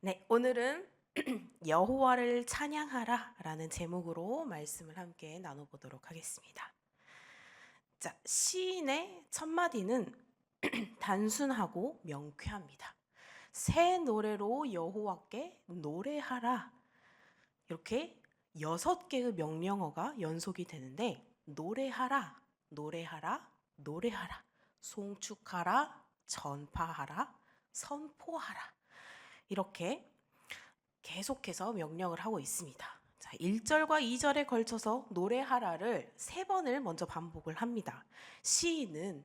네, 오늘은 여호와를 찬양하라라는 제목으로 말씀을 함께 나눠보도록 하겠습니다. 자, 시인의 첫 마디는 단순하고 명쾌합니다. 새 노래로 여호와께 노래하라. 이렇게 6개의 명령어가 연속이 되는데 노래하라, 노래하라, 노래하라, 송축하라, 전파하라, 선포하라. 이렇게 계속해서 명령을 하고 있습니다. 자, 1절과 2절에 걸쳐서 노래하라를 3번을 먼저 반복을 합니다. 시인은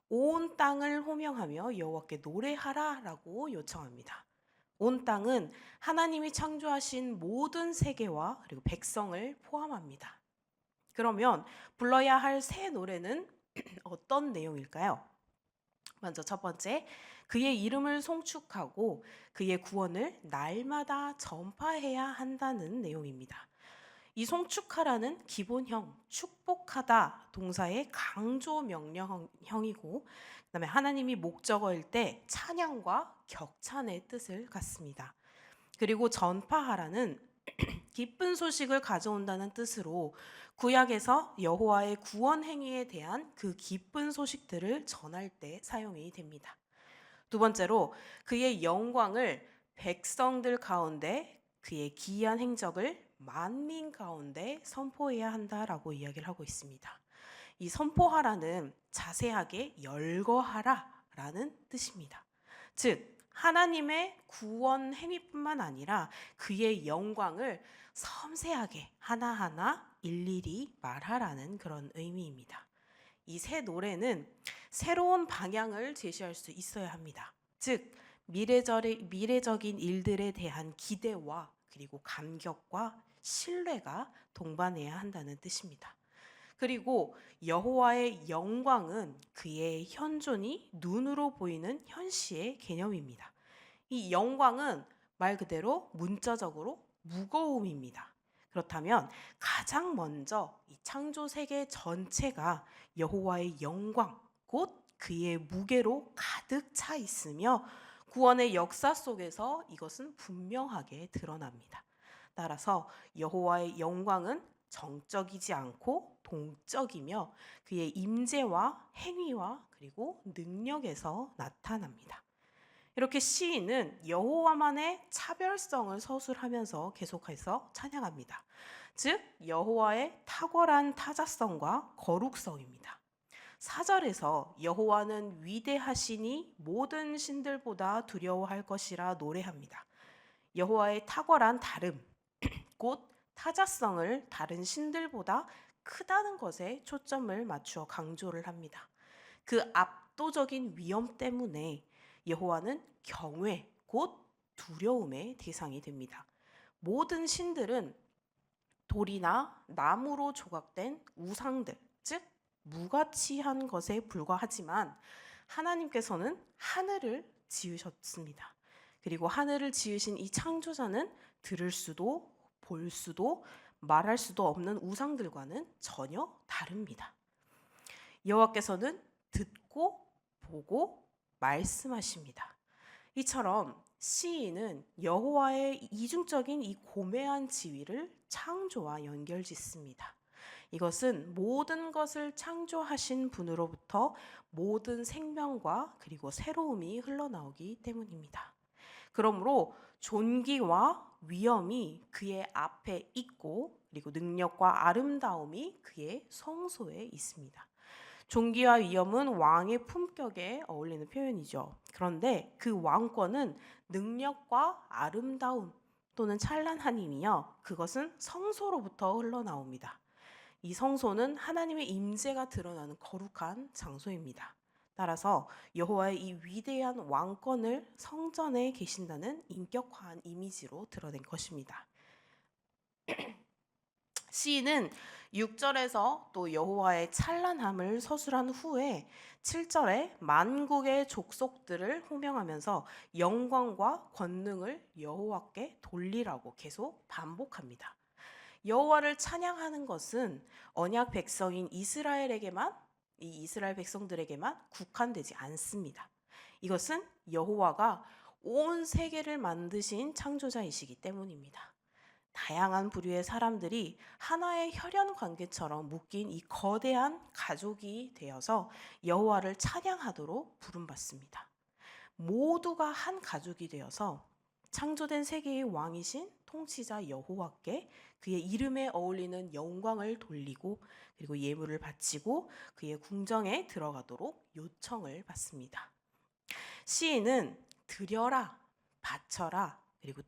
온 땅을 호명하며 여호와께 노래하라라고 요청합니다. 온 땅은 하나님이 창조하신 모든 세계와 그리고 백성을 포함합니다. 그러면 불러야 할 새 노래는 어떤 내용일까요? 먼저 첫 번째, 그의 이름을 송축하고 그의 구원을 날마다 전파해야 한다는 내용입니다. 이 송축하라는 기본형, 축복하다 동사의 강조 명령형이고, 그다음에 하나님이 목적어일 때 찬양과 격찬의 뜻을 갖습니다. 그리고 전파하라는 기쁜 소식을 가져온다는 뜻으로 구약에서 여호와의 구원 행위에 대한 그 기쁜 소식들을 전할 때 사용이 됩니다. 두 번째로 그의 영광을 백성들 가운데 그의 기이한 행적을 만민 가운데 선포해야 한다라고 이야기를 하고 있습니다. 이 선포하라는 자세하게 열거하라라는 뜻입니다. 즉 하나님의 구원 행위뿐만 아니라 그의 영광을 섬세하게 하나하나 일일이 말하라는 그런 의미입니다. 이 새 노래는 새로운 방향을 제시할 수 있어야 합니다. 즉 미래적인 일들에 대한 기대와 그리고 감격과 신뢰가 동반해야 한다는 뜻입니다. 그리고 여호와의 영광은 그의 현존이 눈으로 보이는 현시의 개념입니다. 이 영광은 말 그대로 문자적으로 무거움입니다. 그렇다면 가장 먼저 이 창조 세계 전체가 여호와의 영광, 곧 그의 무게로 가득 차 있으며 구원의 역사 속에서 이것은 분명하게 드러납니다. 따라서 여호와의 영광은 정적이지 않고 동적이며 그의 임재와 행위와 그리고 능력에서 나타납니다. 이렇게 시인은 여호와만의 차별성을 서술하면서 계속해서 찬양합니다. 즉 여호와의 탁월한 타자성과 거룩성입니다. 4절에서 여호와는 위대하시니 모든 신들보다 두려워할 것이라 노래합니다. 여호와의 탁월한 다름, 곧 타자성을 다른 신들보다 크다는 것에 초점을 맞추어 강조를 합니다. 그 압도적인 위엄 때문에 여호와는 경외, 곧 두려움의 대상이 됩니다. 모든 신들은 돌이나 나무로 조각된 우상들, 즉 무가치한 것에 불과하지만 하나님께서는 하늘을 지으셨습니다. 그리고 하늘을 지으신 이 창조자는 들을 수도 볼 수도 말할 수도 없는 우상들과는 전혀 다릅니다. 여호와께서는 듣고 보고 말씀하십니다. 이처럼 시인은 여호와의 이중적인 이 고매한 지위를 창조와 연결짓습니다. 이것은 모든 것을 창조하신 분으로부터 모든 생명과 그리고 새로움이 흘러나오기 때문입니다. 그러므로 존귀와 위엄이 그의 앞에 있고 그리고 능력과 아름다움이 그의 성소에 있습니다. 존귀와 위엄은 왕의 품격에 어울리는 표현이죠. 그런데 그 왕권은 능력과 아름다움 또는 찬란함이며 그것은 성소로부터 흘러나옵니다. 이 성소는 하나님의 임재가 드러나는 거룩한 장소입니다. 따라서 여호와의 이 위대한 왕권을 성전에 계신다는 인격화한 이미지로 드러낸 것입니다. 시인은 6절에서 또 여호와의 찬란함을 서술한 후에 7절에 만국의 족속들을 호명하면서 영광과 권능을 여호와께 돌리라고 계속 반복합니다. 여호와를 찬양하는 것은 언약 백성인 이스라엘 백성들에게만 국한되지 않습니다. 이것은 여호와가 온 세계를 만드신 창조자이시기 때문입니다. 다양한 부류의 사람들이 하나의 혈연 관계처럼 묶인 이 거대한 가족이 되어서 여호와를 찬양하도록 부름받습니다. 모두가 한 가족이 되어서 창조된 세계의 왕이신 통치자 여호와께 그의 이름에 어울리는 영광을 돌리고 그리고 예물을 바치고 그의 궁정에 들어가도록 요청을 받습니다. 시인은 드려라, 바쳐라, 그리고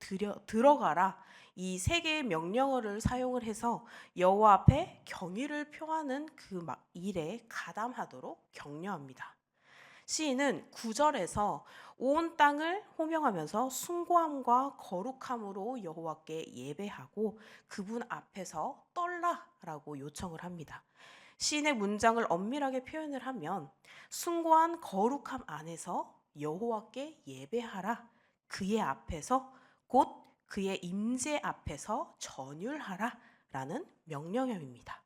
들어가라 이 세 개의 명령어를 사용을 해서 여호와 앞에 경의를 표하는 그 일에 가담하도록 격려합니다. 시인은 9절에서 온 땅을 호명하면서 숭고함과 거룩함으로 여호와께 예배하고 그분 앞에서 떨라라고 요청을 합니다. 시인의 문장을 엄밀하게 표현을 하면 숭고한 거룩함 안에서 여호와께 예배하라. 그의 앞에서 곧 그의 임재 앞에서 전율하라 라는 명령형입니다.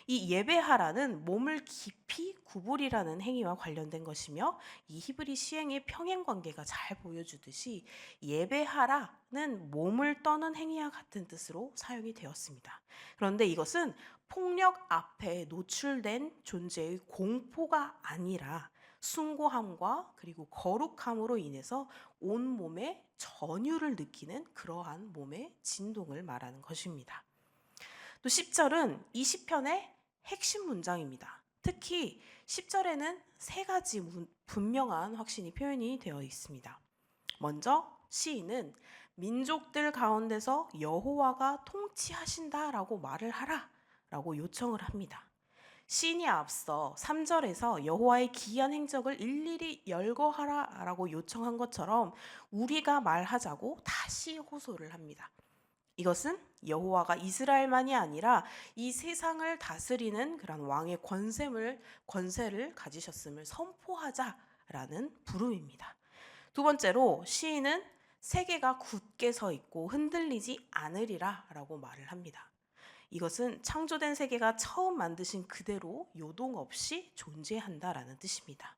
이 예배하라는 몸을 깊이 구부리라는 행위와 관련된 것이며 이 히브리 시행의 평행 관계가 잘 보여주듯이 예배하라는 몸을 떠는 행위와 같은 뜻으로 사용이 되었습니다. 그런데 이것은 폭력 앞에 노출된 존재의 공포가 아니라 숭고함과 그리고 거룩함으로 인해서 온몸에 전율을 느끼는 그러한 몸의 진동을 말하는 것입니다. 또 10절은 이 시편의 핵심 문장입니다. 특히 10절에는 세 가지 분명한 확신이 표현이 되어 있습니다. 먼저 시인은 민족들 가운데서 여호와가 통치하신다라고 말을 하라라고 요청을 합니다. 시인이 앞서 3절에서 여호와의 기이한 행적을 일일이 열거하라라고 요청한 것처럼 우리가 말하자고 다시 호소를 합니다. 이것은 여호와가 이스라엘만이 아니라 이 세상을 다스리는 그런 왕의 권세를 가지셨음을 선포하자라는 부름입니다. 두 번째로 시인은 세계가 굳게 서 있고 흔들리지 않으리라라고 말을 합니다. 이것은 창조된 세계가 처음 만드신 그대로 요동 없이 존재한다라는 뜻입니다.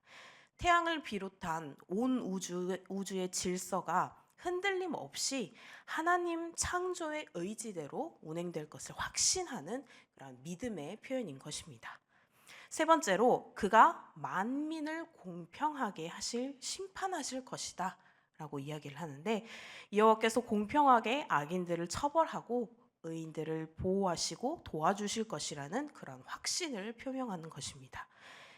태양을 비롯한 온 우주의 질서가 흔들림 없이 하나님 창조의 의지대로 운행될 것을 확신하는 그런 믿음의 표현인 것입니다. 세 번째로 그가 만민을 공평하게 심판하실 것이다 라고 이야기를 하는데 여호와께서 공평하게 악인들을 처벌하고 의인들을 보호하시고 도와주실 것이라는 그런 확신을 표명하는 것입니다.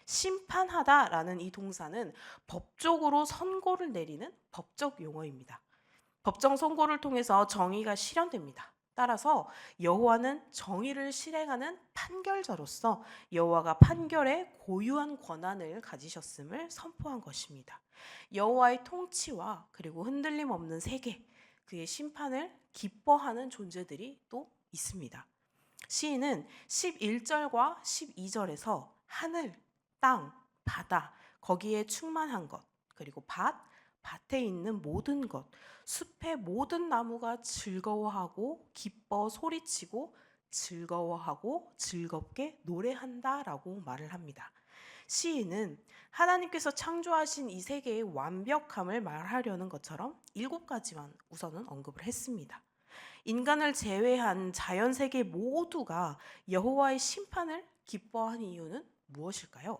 심판하다라는 이 동사는 법적으로 선고를 내리는 법적 용어입니다. 법정 선고를 통해서 정의가 실현됩니다. 따라서 여호와는 정의를 실행하는 판결자로서 여호와가 판결에 고유한 권한을 가지셨음을 선포한 것입니다. 여호와의 통치와 그리고 흔들림 없는 세계, 그의 심판을 기뻐하는 존재들이 또 있습니다. 시인은 11절과 12절에서 하늘, 땅, 바다, 거기에 충만한 것, 그리고 밭에 있는 모든 것, 숲의 모든 나무가 즐거워하고 기뻐 소리치고 즐거워하고 즐겁게 노래한다라고 말을 합니다. 시인은 하나님께서 창조하신 이 세계의 완벽함을 말하려는 것처럼 7가지만 우선은 언급을 했습니다. 인간을 제외한 자연 세계 모두가 여호와의 심판을 기뻐하는 이유는 무엇일까요?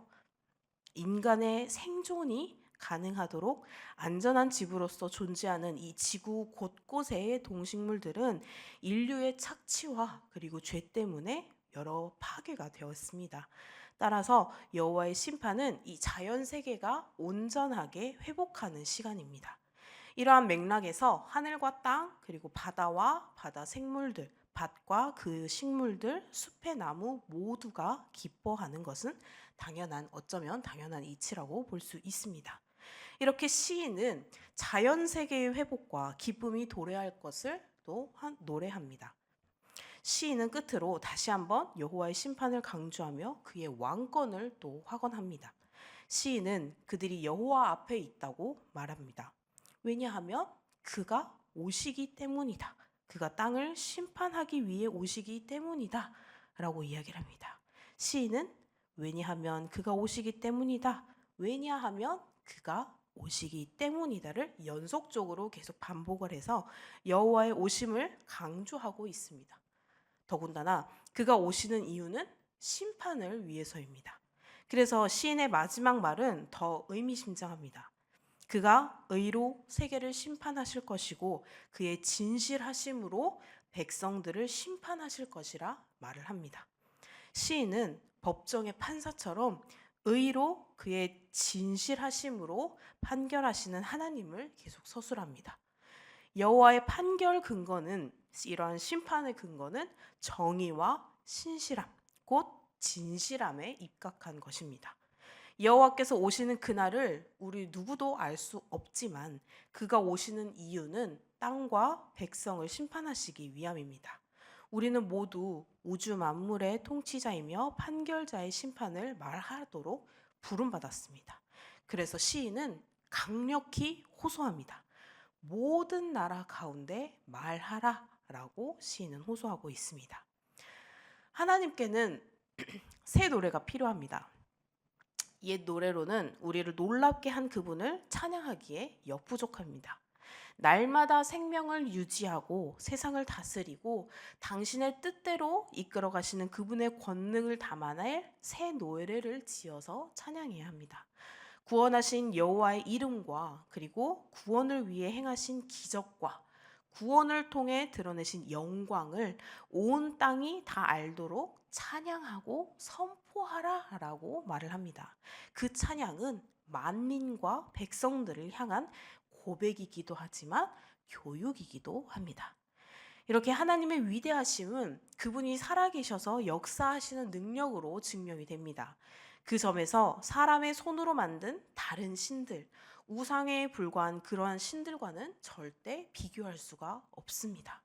인간의 생존이 가능하도록 안전한 지구로서 존재하는 이 지구 곳곳의 동식물들은 인류의 착취와 그리고 죄 때문에 여러 파괴가 되었습니다. 따라서 여호와의 심판은 이 자연 세계가 온전하게 회복하는 시간입니다. 이러한 맥락에서 하늘과 땅 그리고 바다와 바다 생물들, 밭과 그 식물들, 숲의 나무 모두가 기뻐하는 것은 어쩌면 당연한 이치라고 볼 수 있습니다. 이렇게 시인은 자연 세계의 회복과 기쁨이 도래할 것을 또 노래합니다. 시인은 끝으로 다시 한번 여호와의 심판을 강조하며 그의 왕권을 또 확언합니다. 시인은 그들이 여호와 앞에 있다고 말합니다. 왜냐하면 그가 오시기 때문이다. 그가 땅을 심판하기 위해 오시기 때문이다 라고 이야기를 합니다. 시인은 왜냐하면 그가 오시기 때문이다. 왜냐하면 그가 오시기 때문이다를 연속적으로 계속 반복을 해서 여호와의 오심을 강조하고 있습니다. 더군다나 그가 오시는 이유는 심판을 위해서입니다. 그래서 시인의 마지막 말은 더 의미심장합니다. 그가 의로 세계를 심판하실 것이고 그의 진실하심으로 백성들을 심판하실 것이라 말을 합니다. 시인은 법정의 판사처럼 의로 그의 진실하심으로 판결하시는 하나님을 계속 서술합니다. 여호와의 판결 근거는, 이러한 심판의 근거는 정의와 신실함, 곧 진실함에 입각한 것입니다. 여호와께서 오시는 그날을 우리 누구도 알 수 없지만 그가 오시는 이유는 땅과 백성을 심판하시기 위함입니다. 우리는 모두 우주 만물의 통치자이며 판결자의 심판을 말하도록 부름받았습니다. 그래서 시인은 강력히 호소합니다. 모든 나라 가운데 말하라 라고 시인은 호소하고 있습니다. 하나님께는 새 노래가 필요합니다. 옛 노래로는 우리를 놀랍게 한 그분을 찬양하기에 역부족합니다. 날마다 생명을 유지하고 세상을 다스리고 당신의 뜻대로 이끌어 가시는 그분의 권능을 담아낼 새 노래를 지어서 찬양해야 합니다. 구원하신 여호와의 이름과 그리고 구원을 위해 행하신 기적과 구원을 통해 드러내신 영광을 온 땅이 다 알도록 찬양하고 선포하라라고 말을 합니다. 그 찬양은 만민과 백성들을 향한 고백이기도 하지만 교육이기도 합니다. 이렇게 하나님의 위대하심은 그분이 살아계셔서 역사하시는 능력으로 증명이 됩니다. 그 점에서 사람의 손으로 만든 다른 신들, 우상에 불과한 그러한 신들과는 절대 비교할 수가 없습니다.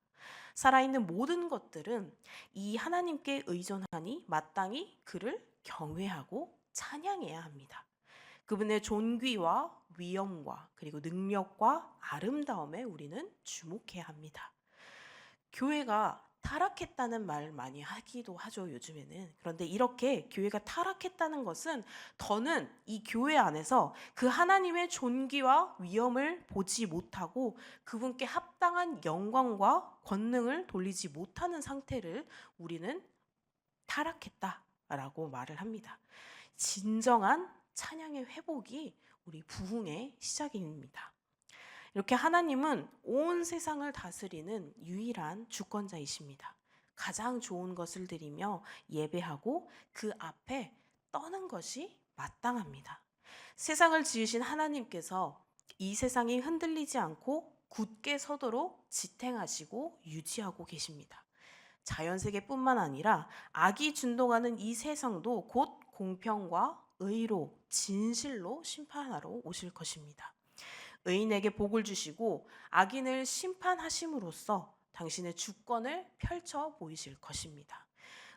살아있는 모든 것들은 이 하나님께 의존하니 마땅히 그를 경외하고 찬양해야 합니다. 그분의 존귀와 위엄과 그리고 능력과 아름다움에 우리는 주목해야 합니다. 교회가 타락했다는 말 많이 하기도 하죠, 요즘에는. 그런데 이렇게 교회가 타락했다는 것은 더는 이 교회 안에서 그 하나님의 존귀와 위엄을 보지 못하고 그분께 합당한 영광과 권능을 돌리지 못하는 상태를 우리는 타락했다라고 말을 합니다. 진정한 찬양의 회복이 우리 부흥의 시작입니다. 이렇게 하나님은 온 세상을 다스리는 유일한 주권자이십니다. 가장 좋은 것을 드리며 예배하고 그 앞에 떠는 것이 마땅합니다. 세상을 지으신 하나님께서 이 세상이 흔들리지 않고 굳게 서도록 지탱하시고 유지하고 계십니다. 자연세계뿐만 아니라 악이 준동하는 이 세상도 곧 공평과 의로 진실로 심판하러 오실 것입니다. 의인에게 복을 주시고 악인을 심판하심으로써 당신의 주권을 펼쳐 보이실 것입니다.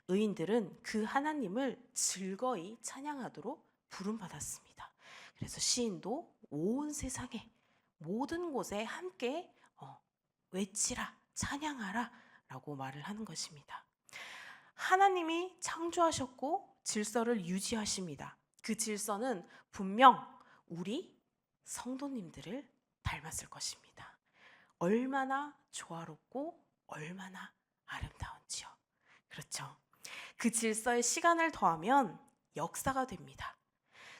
의인들은 그 하나님을 즐거이 찬양하도록 부름받았습니다. 그래서 시인도 온 세상에 모든 곳에 함께 외치라, 찬양하라 라고 말을 하는 것입니다. 하나님이 창조하셨고 질서를 유지하십니다. 그 질서는 분명 우리 성도님들을 닮았을 것입니다. 얼마나 조화롭고 얼마나 아름다운지요. 그렇죠. 그 질서에 시간을 더하면 역사가 됩니다.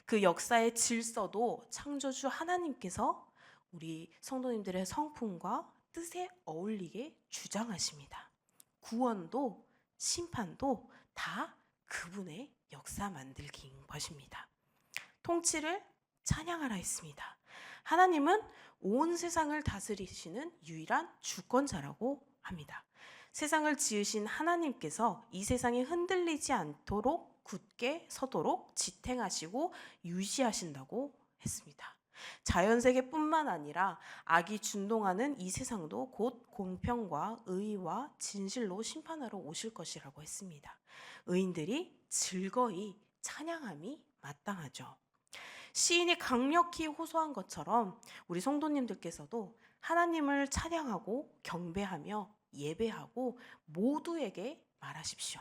그 역사의 질서도 창조주 하나님께서 우리 성도님들의 성품과 뜻에 어울리게 주장하십니다. 구원도 심판도 다 그분의 역사 만들기인 것입니다. 통치를 찬양하라 했습니다. 하나님은 온 세상을 다스리시는 유일한 주권자라고 합니다. 세상을 지으신 하나님께서 이 세상이 흔들리지 않도록 굳게 서도록 지탱하시고 유지하신다고 했습니다. 자연세계뿐만 아니라 악이 준동하는 이 세상도 곧 공평과 의와 진실로 심판하러 오실 것이라고 했습니다. 의인들이 즐거이 찬양함이 마땅하죠. 시인이 강력히 호소한 것처럼 우리 성도님들께서도 하나님을 찬양하고 경배하며 예배하고 모두에게 말하십시오.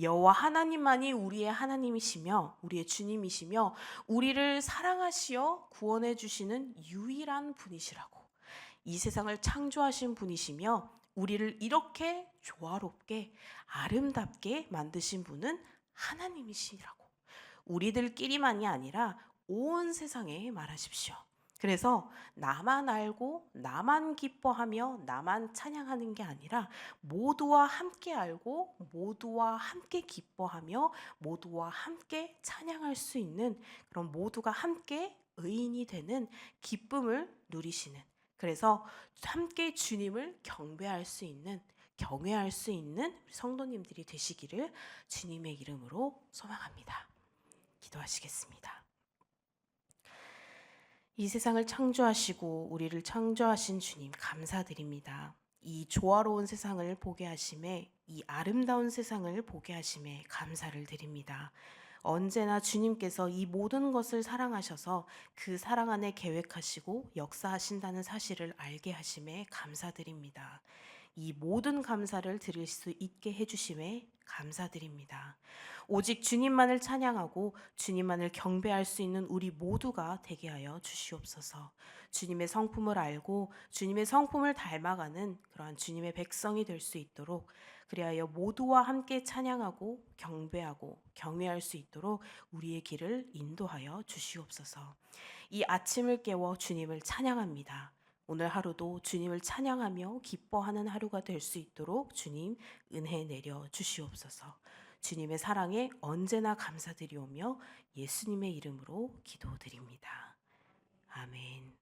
여호와 하나님만이 우리의 하나님이시며 우리의 주님이시며 우리를 사랑하시어 구원해 주시는 유일한 분이시라고. 이 세상을 창조하신 분이시며 우리를 이렇게 조화롭게 아름답게 만드신 분은 하나님이시라고. 우리들끼리만이 아니라 온 세상에 말하십시오. 그래서 나만 알고 나만 기뻐하며 나만 찬양하는 게 아니라 모두와 함께 알고 모두와 함께 기뻐하며 모두와 함께 찬양할 수 있는 그런 모두가 함께 의인이 되는 기쁨을 누리시는, 그래서 함께 주님을 경배할 수 있는, 경외할 수 있는 성도님들이 되시기를 주님의 이름으로 소망합니다. 기도하시겠습니다. 이 세상을 창조하시고 우리를 창조하신 주님 감사드립니다. 이 조화로운 세상을 보게 하심에, 이 아름다운 세상을 보게 하심에 감사를 드립니다. 언제나 주님께서 이 모든 것을 사랑하셔서 그 사랑 안에 계획하시고 역사하신다는 사실을 알게 하심에 감사드립니다. 이 모든 감사를 드릴 수 있게 해주심에 감사드립니다. 오직 주님만을 찬양하고 주님만을 경배할 수 있는 우리 모두가 되게 하여 주시옵소서. 주님의 성품을 알고 주님의 성품을 닮아가는 그러한 주님의 백성이 될 수 있도록, 그리하여 모두와 함께 찬양하고 경배하고 경외할 수 있도록 우리의 길을 인도하여 주시옵소서. 이 아침을 깨워 주님을 찬양합니다. 오늘 하루도 주님을 찬양하며 기뻐하는 하루가 될 수 있도록 주님 은혜 내려 주시옵소서. 주님의 사랑에 언제나 감사드리오며 예수님의 이름으로 기도드립니다. 아멘.